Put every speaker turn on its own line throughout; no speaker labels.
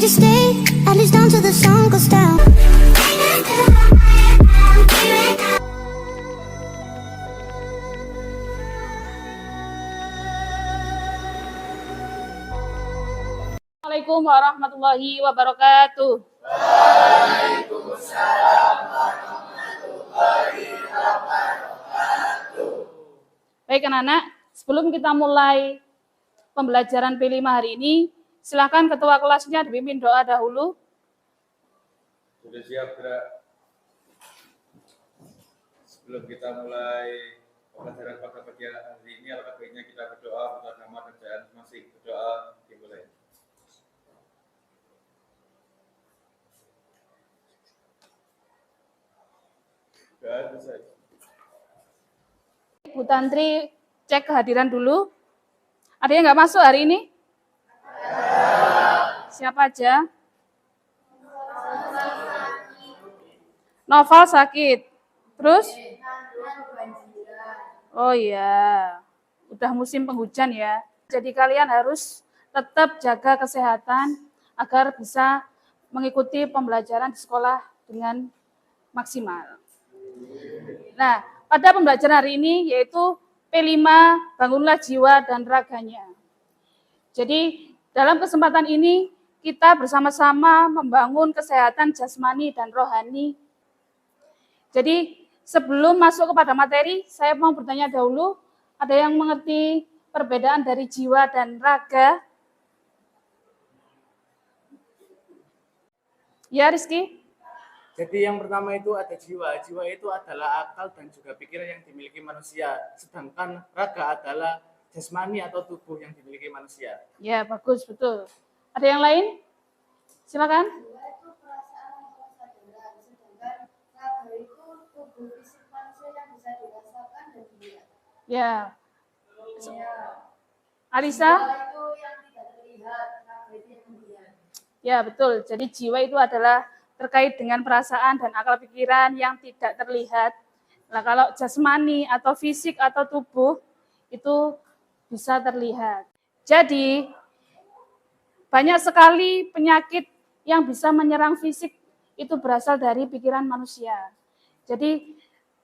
Won't you stay at least until the sun goes down?
Assalamualaikum warahmatullahi wabarakatuh. Waalaikumsalam warahmatullahi wabarakatuh. Baik anak-anak, sebelum kita mulai pembelajaran P5 hari ini, silakan ketua kelasnya dipimpin doa dahulu.
Sudah siap, Gerak? Sebelum kita mulai pembelajaran pada pagi hari ini, alangkah baiknya kita berdoa untuk nama kerjaan masing berdoa dimulai. Sudah selesai.
Bu Tantri cek kehadiran dulu. Ada yang nggak masuk hari ini? Siapa aja? Noval sakit. Terus? Oh iya, udah musim penghujan ya. Jadi kalian harus tetap jaga kesehatan agar bisa mengikuti pembelajaran di sekolah dengan maksimal. Nah, pada pembelajaran hari ini yaitu P5, bangunlah jiwa dan raganya. Jadi dalam kesempatan ini kita bersama-sama membangun kesehatan jasmani dan rohani. Jadi sebelum masuk kepada materi, saya mau bertanya dahulu, ada yang mengerti perbedaan dari jiwa dan raga? Ya, Rizky?
Jadi yang pertama itu ada jiwa. Jiwa itu adalah akal dan juga pikiran yang dimiliki manusia. Sedangkan raga adalah jasmani atau tubuh yang dimiliki manusia.
Ya, bagus, betul. Ada yang lain? Silakan.
Jiwa itu perasaan atau kesadaran, sedangkan raga itu tubuh fisik manusia yang bisa dirasakan dan dilihat.
Ya.
Alisa?
Alisa?
Jiwa itu yang tidak terlihat, raga itu yang terlihat.
Ya, betul. Jadi jiwa itu adalah terkait dengan perasaan dan akal pikiran yang tidak terlihat. Nah, kalau jasmani atau fisik atau tubuh itu bisa terlihat. Jadi banyak sekali penyakit yang bisa menyerang fisik itu berasal dari pikiran manusia. Jadi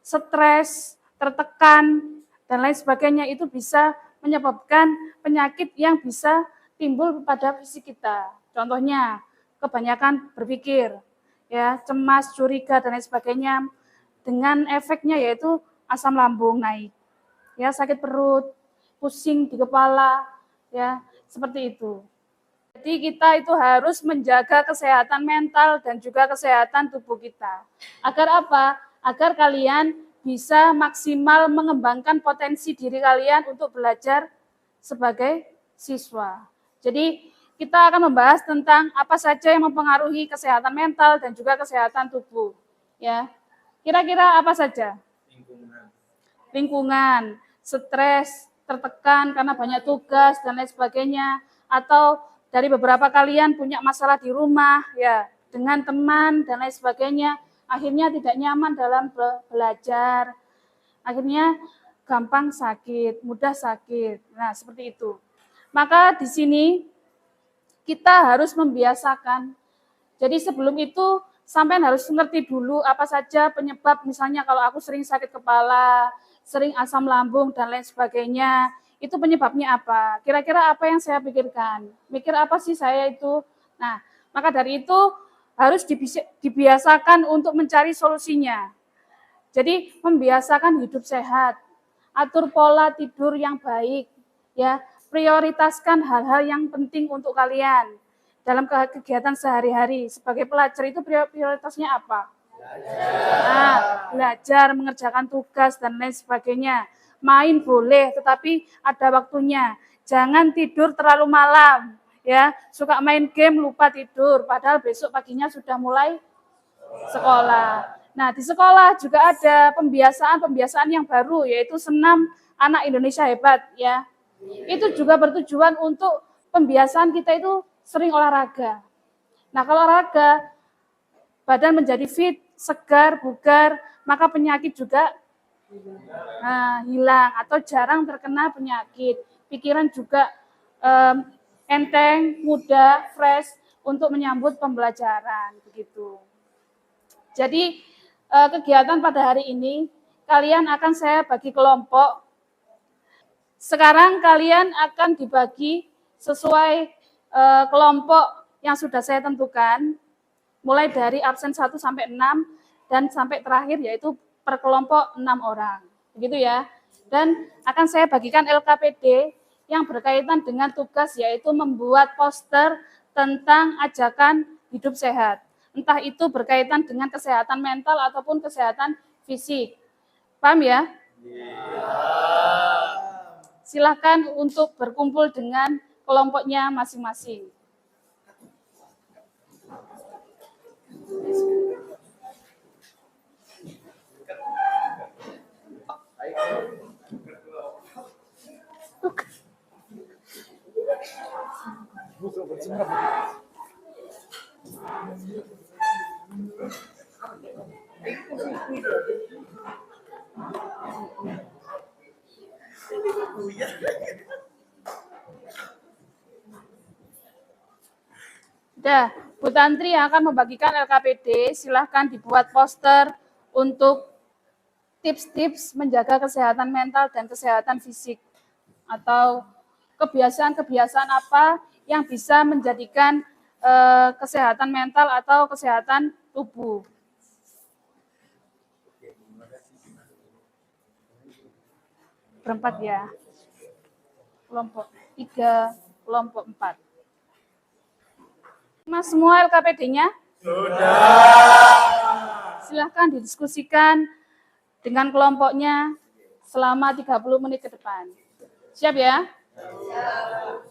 stres, tertekan, dan lain sebagainya itu bisa menyebabkan penyakit yang bisa timbul pada fisik kita. Contohnya kebanyakan berpikir, ya, cemas, curiga, dan lain sebagainya, dengan efeknya yaitu asam lambung naik, ya, sakit perut, pusing di kepala, ya, seperti itu. Jadi kita itu harus menjaga kesehatan mental dan juga kesehatan tubuh kita. Agar apa? Agar kalian bisa maksimal mengembangkan potensi diri kalian untuk belajar sebagai siswa. Jadi kita akan membahas tentang apa saja yang mempengaruhi kesehatan mental dan juga kesehatan tubuh. Ya, kira-kira apa saja? Lingkungan, stres, tertekan karena banyak tugas dan lain sebagainya, atau dari beberapa kalian punya masalah di rumah, ya, dengan teman dan lain sebagainya, akhirnya tidak nyaman dalam belajar, akhirnya gampang sakit, mudah sakit. Nah, seperti itu. Maka di sini kita harus membiasakan. Jadi sebelum itu sampai harus ngerti dulu apa saja penyebab, misalnya kalau aku sering sakit kepala, sering asam lambung dan lain sebagainya, itu penyebabnya apa? Kira-kira apa yang saya pikirkan? Mikir apa sih saya itu? Nah, maka dari itu harus dibiasakan untuk mencari solusinya. Jadi membiasakan hidup sehat, atur pola tidur yang baik, ya. Prioritaskan hal-hal yang penting untuk kalian dalam kegiatan sehari-hari. Sebagai pelajar itu prioritasnya apa? Nah, belajar, mengerjakan tugas, dan lain sebagainya. Main boleh, tetapi ada waktunya. Jangan tidur terlalu malam. Ya, suka main game, lupa tidur. Padahal besok paginya sudah mulai sekolah. Nah, di sekolah juga ada pembiasaan yang baru, yaitu senam anak Indonesia hebat. Ya. Itu juga bertujuan untuk pembiasaan kita itu sering olahraga. Nah, kalau olahraga, badan menjadi fit, segar, bugar, maka penyakit juga hilang atau jarang terkena penyakit. Pikiran juga enteng, muda, fresh. untuk menyambut pembelajaran begitu. Jadi kegiatan pada hari ini kalian akan saya bagi kelompok. Sekarang kalian akan dibagi sesuai kelompok yang sudah saya tentukan, mulai dari absen 1 sampai 6 dan sampai terakhir yaitu per kelompok 6 orang. Begitu ya. Dan akan saya bagikan LKPD yang berkaitan dengan tugas yaitu membuat poster tentang ajakan hidup sehat. Entah itu berkaitan dengan kesehatan mental ataupun kesehatan fisik. Paham ya? Silakan untuk berkumpul dengan kelompoknya masing-masing. Sudah, Bu Tantri yang akan membagikan LKPD, silahkan dibuat poster untuk tips-tips menjaga kesehatan mental dan kesehatan fisik. Atau kebiasaan-kebiasaan apa yang bisa menjadikan kesehatan mental atau kesehatan tubuh. Berempat ya. Kelompok 3, kelompok 4. Mas semua LKPD-nya? Sudah. Silahkan didiskusikan dengan kelompoknya selama 30 menit ke depan. Siap ya? Siap.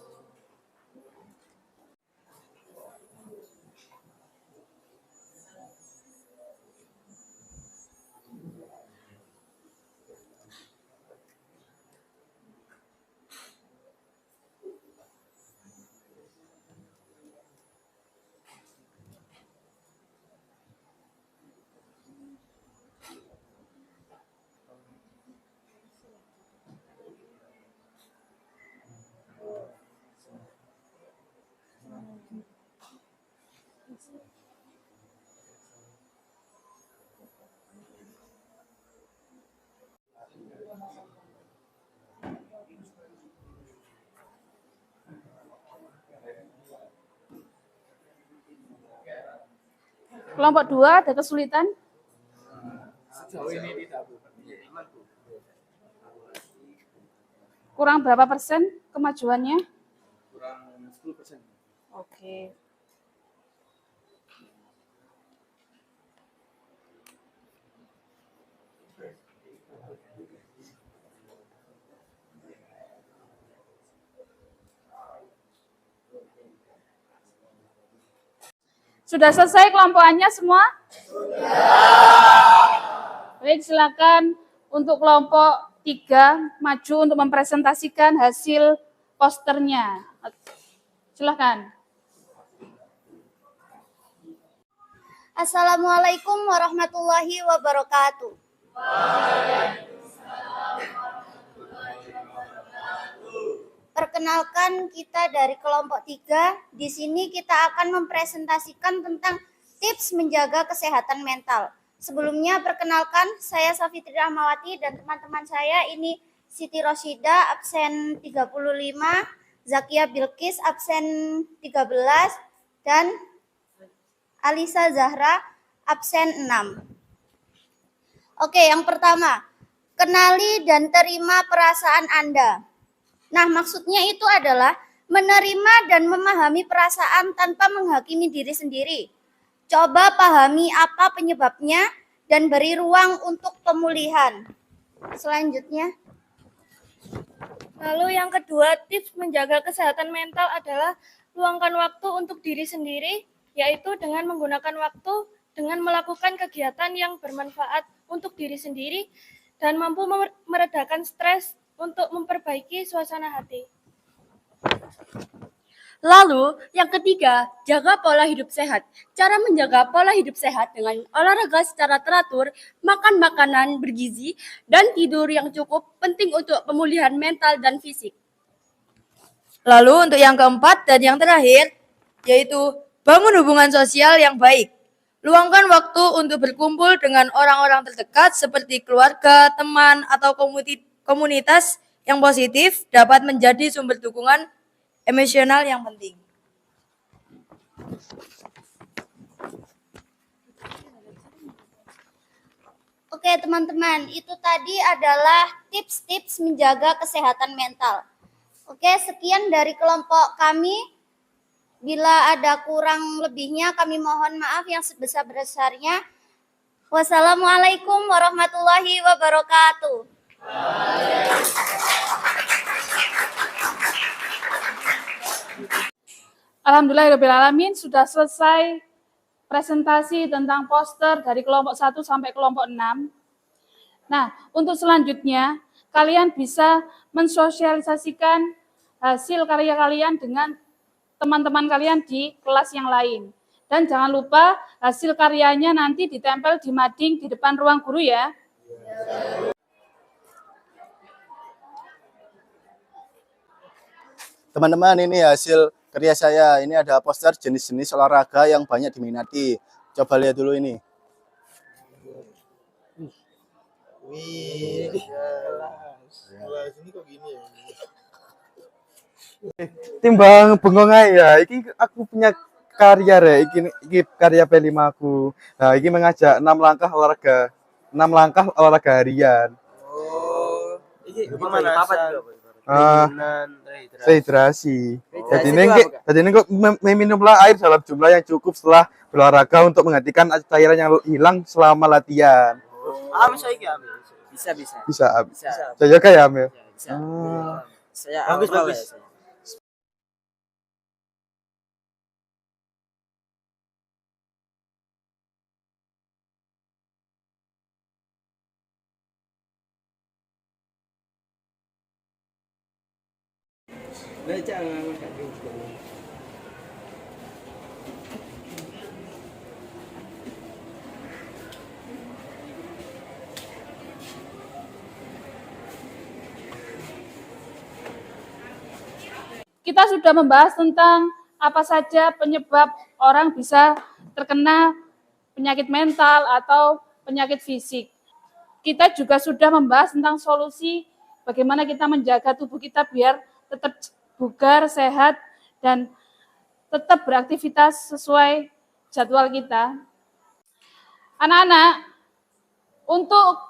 Kelompok 2 ada kesulitan?
Sejauh ini tidak, Bu.
Kurang berapa persen kemajuannya?
Kurang 10%.
Oke. Sudah selesai kelompokannya semua? Sudah. Baik, silakan untuk kelompok 3 maju untuk mempresentasikan hasil posternya. Silakan.
Assalamualaikum warahmatullahi wabarakatuh. Perkenalkan, kita dari kelompok 3. Di sini kita akan mempresentasikan tentang tips menjaga kesehatan mental. Sebelumnya perkenalkan, saya Safitri Rahmawati dan teman-teman saya ini Siti Roshida absen 35, Zakia Bilqis absen 13 dan Alisa Zahra absen 6. Oke, yang pertama, kenali dan terima perasaan Anda. Nah, maksudnya itu adalah menerima dan memahami perasaan tanpa menghakimi diri sendiri. Coba pahami apa penyebabnya dan beri ruang untuk pemulihan. Selanjutnya.
Lalu yang kedua, tips menjaga kesehatan mental adalah luangkan waktu untuk diri sendiri, yaitu dengan menggunakan waktu dengan melakukan kegiatan yang bermanfaat untuk diri sendiri dan mampu meredakan stres untuk memperbaiki suasana hati.
Lalu, yang ketiga, jaga pola hidup sehat. Cara menjaga pola hidup sehat dengan olahraga secara teratur, makan makanan bergizi, dan tidur yang cukup penting untuk pemulihan mental dan fisik.
Lalu untuk yang keempat dan yang terakhir, yaitu Bangun hubungan sosial yang baik. Luangkan waktu untuk berkumpul dengan orang-orang terdekat seperti keluarga, teman, atau komunitas yang positif dapat menjadi sumber dukungan emosional yang penting.
Oke teman-teman, itu tadi adalah tips-tips menjaga kesehatan mental. Oke, sekian dari kelompok kami. Bila ada kurang lebihnya, kami mohon maaf yang sebesar-besarnya. Wassalamualaikum warahmatullahi wabarakatuh.
Alhamdulillahirrahmanirrahim, sudah selesai presentasi tentang poster dari kelompok 1 sampai kelompok 6. Nah, untuk selanjutnya, kalian bisa mensosialisasikan hasil karya kalian dengan teman-teman kalian di kelas yang lain. Dan jangan lupa hasil karyanya nanti ditempel di mading di depan ruang guru ya.
Teman-teman, ini hasil karya saya. Ini ada poster jenis-jenis olahraga yang banyak diminati. Coba lihat dulu ini.
Wih, kelas ini kok gini ya?
Timbang bengong ae ya, iki aku punya karya re, iki karya P5 aku. Nah, iki mengajak 6 langkah olahraga harian.
Oh, ini gimana?
Rehidrasi. Jadi ini kok meminumlah air dalam jumlah yang cukup setelah berolahraga untuk menghentikan cairan yang hilang selama latihan. Bisa. Saya juga ya, Amel.
Saya bagus.
Kita sudah membahas tentang apa saja penyebab orang bisa terkena penyakit mental atau penyakit fisik. Kita juga sudah membahas tentang solusi bagaimana kita menjaga tubuh kita biar tetap bugar, sehat, dan tetap beraktivitas sesuai jadwal kita. Anak-anak, untuk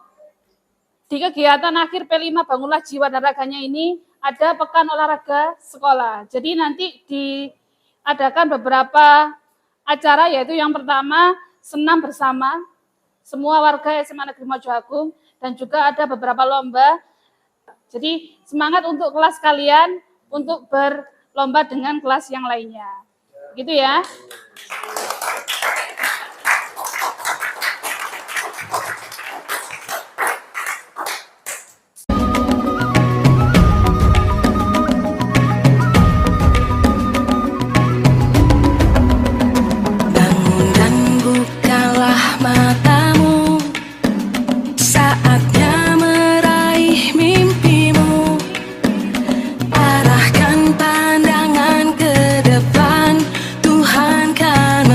di kegiatan akhir P5 Bangunlah Jiwa dan Raganya ini ada pekan olahraga sekolah. Jadi nanti diadakan beberapa acara, yaitu yang pertama senam bersama semua warga SMA Negeri Mojo Agung, dan juga ada beberapa lomba. Jadi semangat untuk kelas kalian untuk berlomba dengan kelas yang lainnya. Gitu ya.
Arahkan pandangan ke depan, Tuhan kan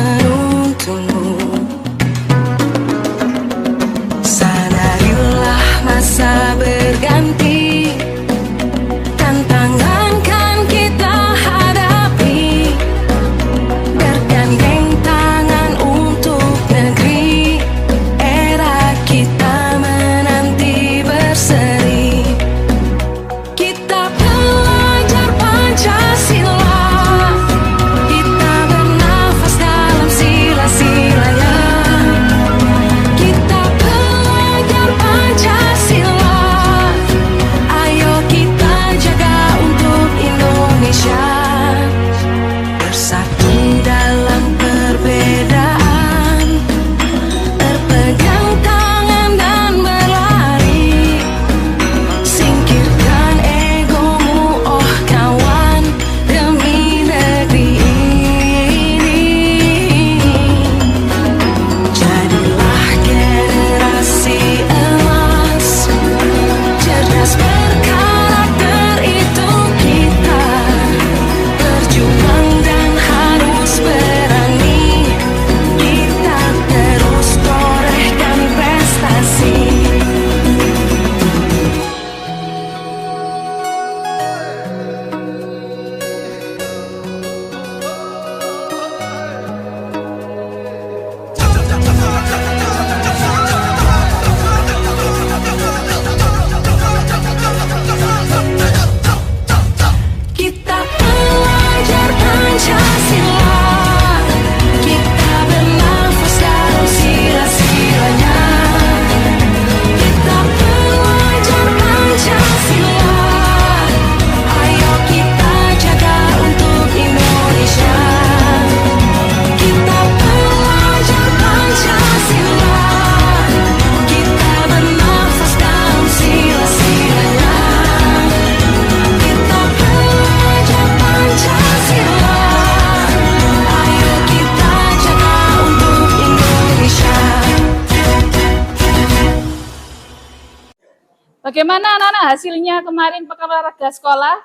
Bagaimana anak-anak hasilnya kemarin pekan olahraga sekolah?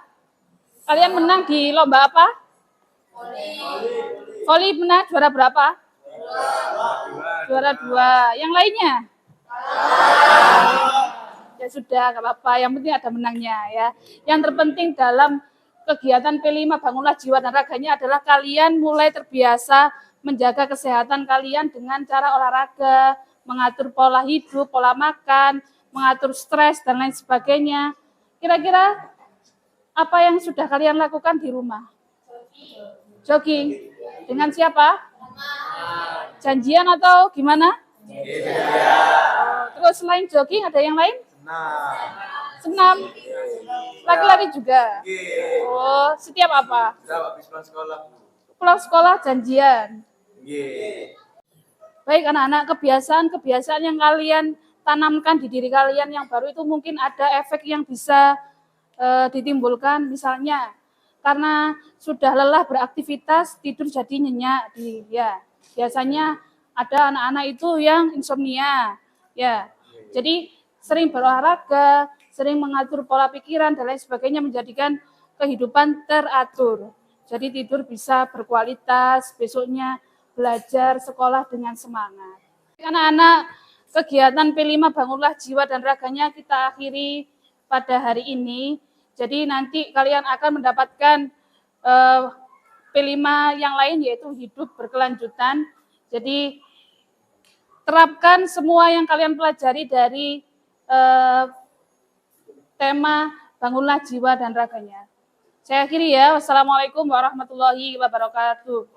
Kalian menang di lomba apa? Voli menang juara berapa? Juara 2. Yang lainnya? Ya sudah, nggak apa-apa. Yang penting ada menangnya ya. Yang terpenting dalam kegiatan P5 Bangunlah Jiwa dan Raganya adalah kalian mulai terbiasa menjaga kesehatan kalian dengan cara olahraga, mengatur pola hidup, pola makan, mengatur stres dan lain sebagainya. Kira-kira apa yang sudah kalian lakukan di rumah? Jogging. Dengan siapa? Janjian atau gimana? Terus selain jogging ada yang lain? Senam. Laki-laki juga. Oh, setiap apa? Pulang sekolah janjian. Baik anak-anak, kebiasaan yang kalian tanamkan di diri kalian yang baru itu mungkin ada efek yang bisa ditimbulkan, misalnya karena sudah lelah beraktivitas tidur jadi nyenyak ya. Biasanya ada anak-anak itu yang insomnia ya. Jadi sering berolahraga, sering mengatur pola pikiran dan lain sebagainya menjadikan kehidupan teratur. Jadi tidur bisa berkualitas, besoknya belajar sekolah dengan semangat. Anak-anak, kegiatan P5 Bangunlah Jiwa dan Raganya kita akhiri pada hari ini. Jadi nanti kalian akan mendapatkan P5 yang lain yaitu hidup berkelanjutan. Jadi terapkan semua yang kalian pelajari dari tema Bangunlah Jiwa dan Raganya. Saya akhiri ya. Wassalamualaikum warahmatullahi wabarakatuh.